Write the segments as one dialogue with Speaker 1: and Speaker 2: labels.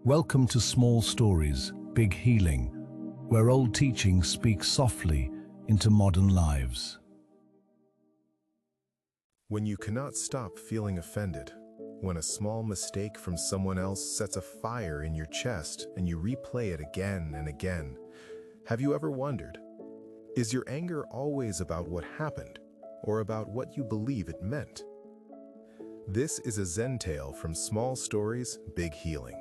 Speaker 1: Welcome to Small Stories, Big Healing, where old teachings speak softly into modern lives.
Speaker 2: When you cannot stop feeling offended, when a small mistake from someone else sets a fire in your chest and you replay it again and again, have you ever wondered, is your anger always about what happened or about what you believe it meant? This is a Zen tale from Small Stories, Big Healing.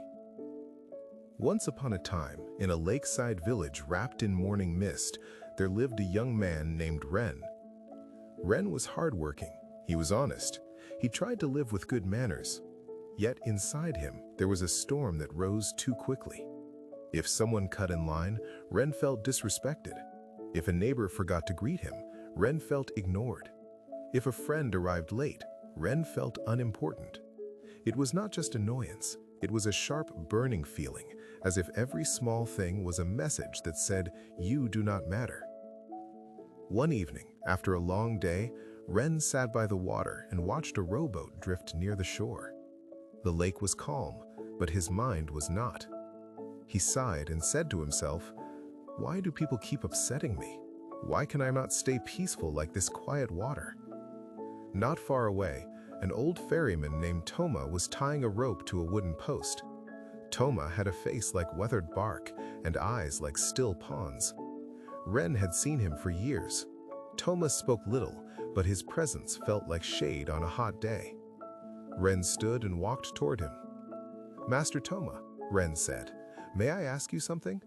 Speaker 2: Once upon a time, in a lakeside village wrapped in morning mist, there lived a young man named Ren. Ren was hardworking. He was honest. He tried to live with good manners. Yet inside him, there was a storm that rose too quickly. If someone cut in line, Ren felt disrespected. If a neighbor forgot to greet him, Ren felt ignored. If a friend arrived late, Ren felt unimportant. It was not just annoyance. It was a sharp, burning feeling, as if every small thing was a message that said, "You do not matter." One evening, after a long day, Ren sat by the water and watched a rowboat drift near the shore. The lake was calm, but his mind was not. He sighed and said to himself, "Why do people keep upsetting me? Why can I not stay peaceful like this quiet water?" Not far away, an old ferryman named Toma was tying a rope to a wooden post. Toma had a face like weathered bark and eyes like still ponds. Ren had seen him for years. Toma spoke little, but his presence felt like shade on a hot day. Ren stood and walked toward him. "Master Toma," Ren said, "may I ask you something?"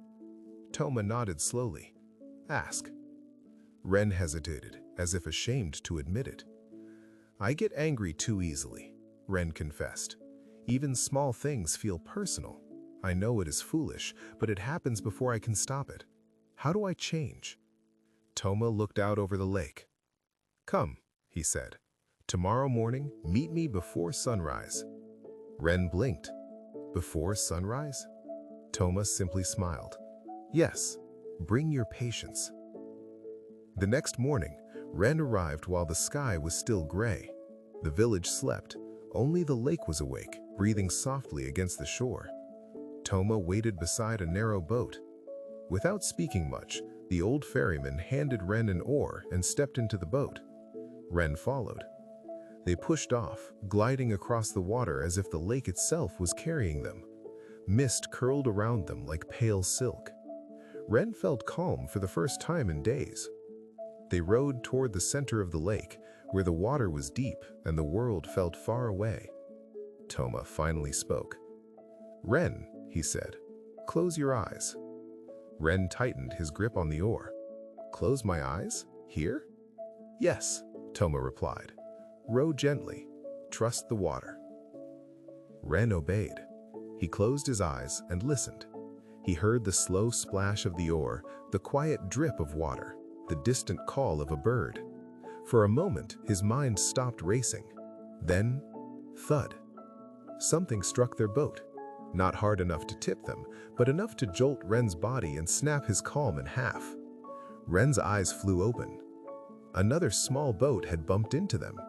Speaker 2: Toma nodded slowly. "Ask." Ren hesitated, as if ashamed to admit it. "I get angry too easily," Ren confessed. "Even small things feel personal. I know it is foolish, but it happens before I can stop it. How do I change?" Toma looked out over the lake. "Come," he said. "Tomorrow morning, meet me before sunrise." Ren blinked. "Before sunrise?" Toma simply smiled. "Yes, bring your patience." The next morning, Ren arrived while the sky was still gray. The village slept. Only the lake was awake, breathing softly against the shore. Toma waited beside a narrow boat. Without speaking much, the old ferryman handed Ren an oar and stepped into the boat. Ren followed. They pushed off, gliding across the water as if the lake itself was carrying them. Mist curled around them like pale silk. Ren felt calm for the first time in days. They rowed toward the center of the lake, where the water was deep and the world felt far away. Toma finally spoke. "Ren," he said, "close your eyes." Ren tightened his grip on the oar. "Close my eyes? Here?" "Yes," Toma replied. "Row gently. Trust the water." Ren obeyed. He closed his eyes and listened. He heard the slow splash of the oar, the quiet drip of water, the distant call of a bird. For a moment, his mind stopped racing. Then, thud. Something struck their boat. Not hard enough to tip them, but enough to jolt Ren's body and snap his calm in half. Ren's eyes flew open. Another small boat had bumped into them.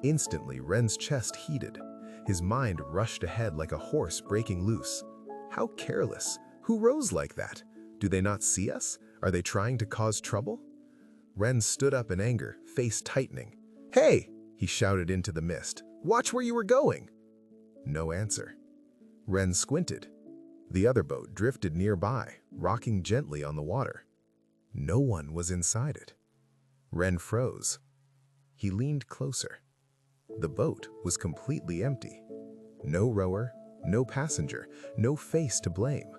Speaker 2: Instantly, Ren's chest heated. His mind rushed ahead like a horse breaking loose. How careless! Who rows like that? Do they not see us? Are they trying to cause trouble? Ren stood up in anger, face tightening. "Hey!" he shouted into the mist. "Watch where you were going!" No answer. Ren squinted. The other boat drifted nearby, rocking gently on the water. No one was inside it. Ren froze. He leaned closer. The boat was completely empty. No rower, no passenger, no face to blame.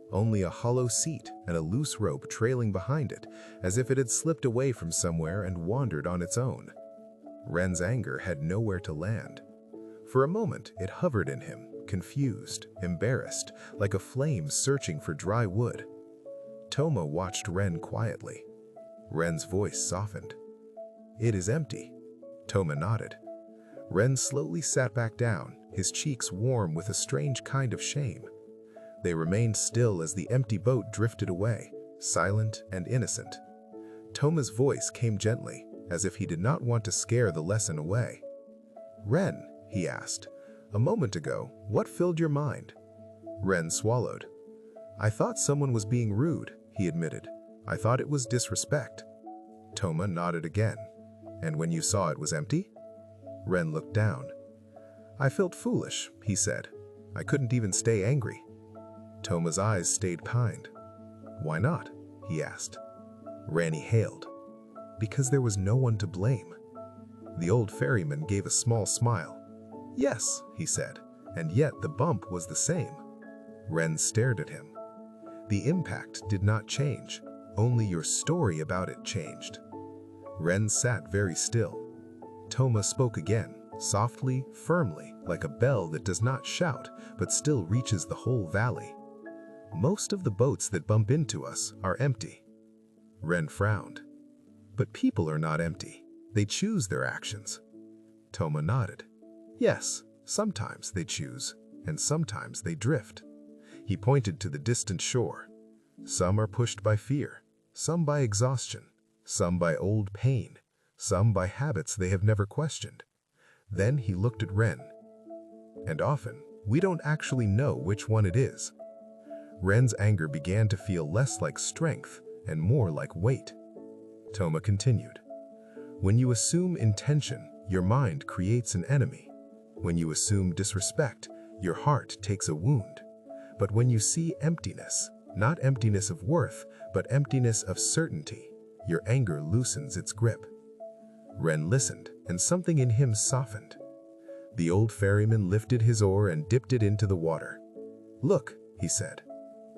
Speaker 2: Only a hollow seat and a loose rope trailing behind it, as if it had slipped away from somewhere and wandered on its own. Ren's anger had nowhere to land. For a moment, it hovered in him, confused, embarrassed, like a flame searching for dry wood. Toma watched Ren quietly. Ren's voice softened. "It is empty." Toma nodded. Ren slowly sat back down, his cheeks warm with a strange kind of shame. They remained still as the empty boat drifted away, silent and innocent. Toma's voice came gently, as if he did not want to scare the lesson away. "Ren," he asked, "a moment ago, what filled your mind?" Ren swallowed. I thought someone was being rude, he admitted. I thought it was disrespect. Toma nodded again. And when you saw it was empty? Ren looked down. I felt foolish, he said. I couldn't even stay angry. Toma's eyes stayed kind. Why not? He asked. Ranny hailed. Because there was no one to blame. The old ferryman gave a small smile. Yes, he said, and yet the bump was the same. Ren stared at him. The impact did not change, only your story about it changed. Ren sat very still. Toma spoke again, softly, firmly, like a bell that does not shout, but still reaches the whole valley. Most of the boats that bump into us are empty. Ren frowned. But people are not empty. They choose their actions. Toma nodded. Yes, sometimes they choose, and sometimes they drift. He pointed to the distant shore. Some are pushed by fear, some by exhaustion, some by old pain, some by habits they have never questioned. Then he looked at Ren. And often, we don't actually know which one it is. Ren's anger began to feel less like strength and more like weight. Toma continued. When you assume intention, your mind creates an enemy. When you assume disrespect, your heart takes a wound. But when you see emptiness, not emptiness of worth, but emptiness of certainty, your anger loosens its grip. Ren listened, and something in him softened. The old ferryman lifted his oar and dipped it into the water. Look, he said.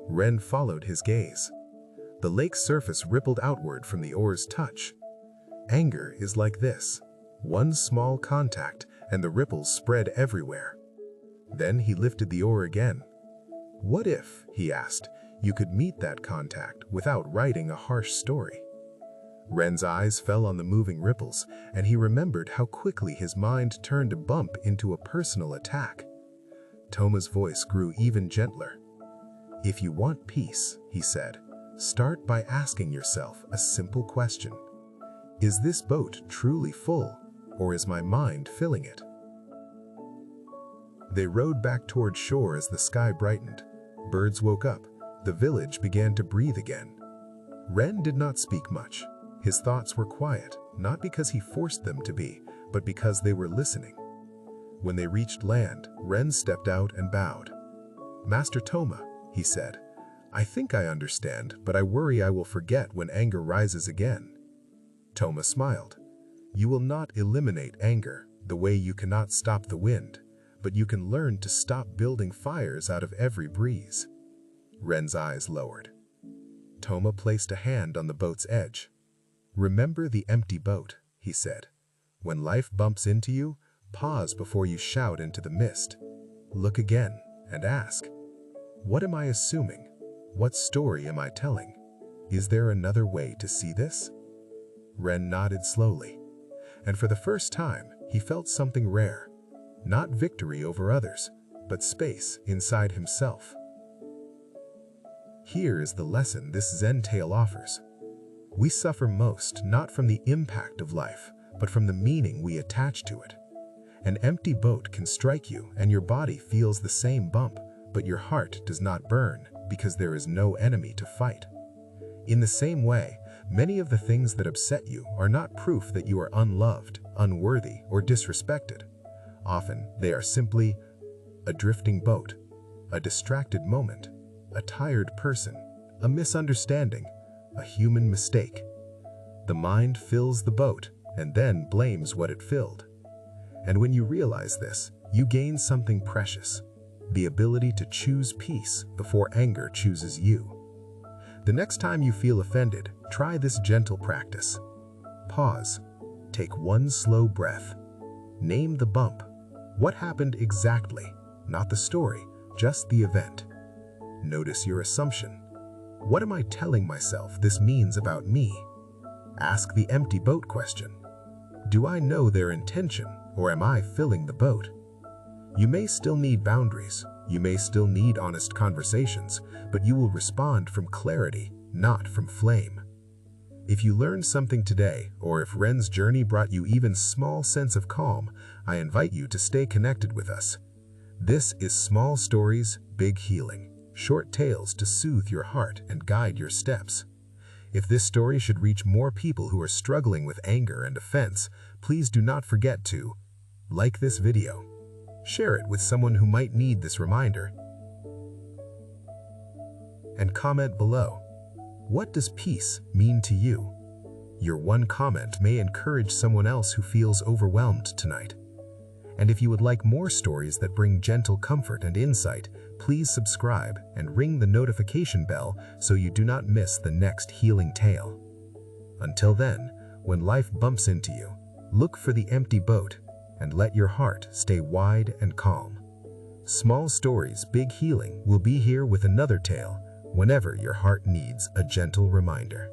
Speaker 2: Ren followed his gaze. The lake's surface rippled outward from the oar's touch. Anger is like this. One small contact, and the ripples spread everywhere. Then he lifted the oar again. What if, he asked, you could meet that contact without writing a harsh story? Ren's eyes fell on the moving ripples, and he remembered how quickly his mind turned a bump into a personal attack. Toma's voice grew even gentler. If you want peace, he said, start by asking yourself a simple question. Is this boat truly full, or is my mind filling it? They rowed back toward shore as the sky brightened. Birds woke up. The village began to breathe again. Ren did not speak much. His thoughts were quiet, not because he forced them to be, but because they were listening. When they reached land, Ren stepped out and bowed. Master Toma, he said, I think I understand, but I worry I will forget when anger rises again. Toma smiled. You will not eliminate anger the way you cannot stop the wind, but you can learn to stop building fires out of every breeze. Ren's eyes lowered. Toma placed a hand on the boat's edge. Remember the empty boat, he said. When life bumps into you, pause before you shout into the mist. Look again and ask, what am I assuming? What story am I telling? Is there another way to see this? Ren nodded slowly, and for the first time, he felt something rare. Not victory over others, but space inside himself. Here is the lesson this Zen tale offers. We suffer most not from the impact of life, but from the meaning we attach to it. An empty boat can strike you and your body feels the same bump, but your heart does not burn because there is no enemy to fight. In the same way, many of the things that upset you are not proof that you are unloved, unworthy, or disrespected. Often, they are simply a drifting boat, a distracted moment, a tired person, a misunderstanding, a human mistake. The mind fills the boat and then blames what it filled. And when you realize this, you gain something precious, the ability to choose peace before anger chooses you. The next time you feel offended, try this gentle practice. Pause. Take one slow breath. Name the bump. What happened exactly? Not the story, just the event. Notice your assumption. What am I telling myself this means about me? Ask the empty boat question. Do I know their intention, or am I filling the boat? You may still need boundaries. You may still need honest conversations, but you will respond from clarity, not from flame. If you learned something today, or if Ren's journey brought you even small sense of calm, I invite you to stay connected with us. This is Small Stories,
Speaker 3: Big Healing, short tales to soothe your heart and guide your steps. If this story should reach more people who are struggling with anger and offense, please do not forget to like this video, share it with someone who might need this reminder, and comment below. What does peace mean to you? Your one comment may encourage someone else who feels overwhelmed tonight. And if you would like more stories that bring gentle comfort and insight, please subscribe and ring the notification bell so you do not miss the next healing tale. Until then, when life bumps into you, look for the empty boat and let your heart stay wide and calm. Small Stories, Big Healing will be here with another tale whenever your heart needs a gentle reminder.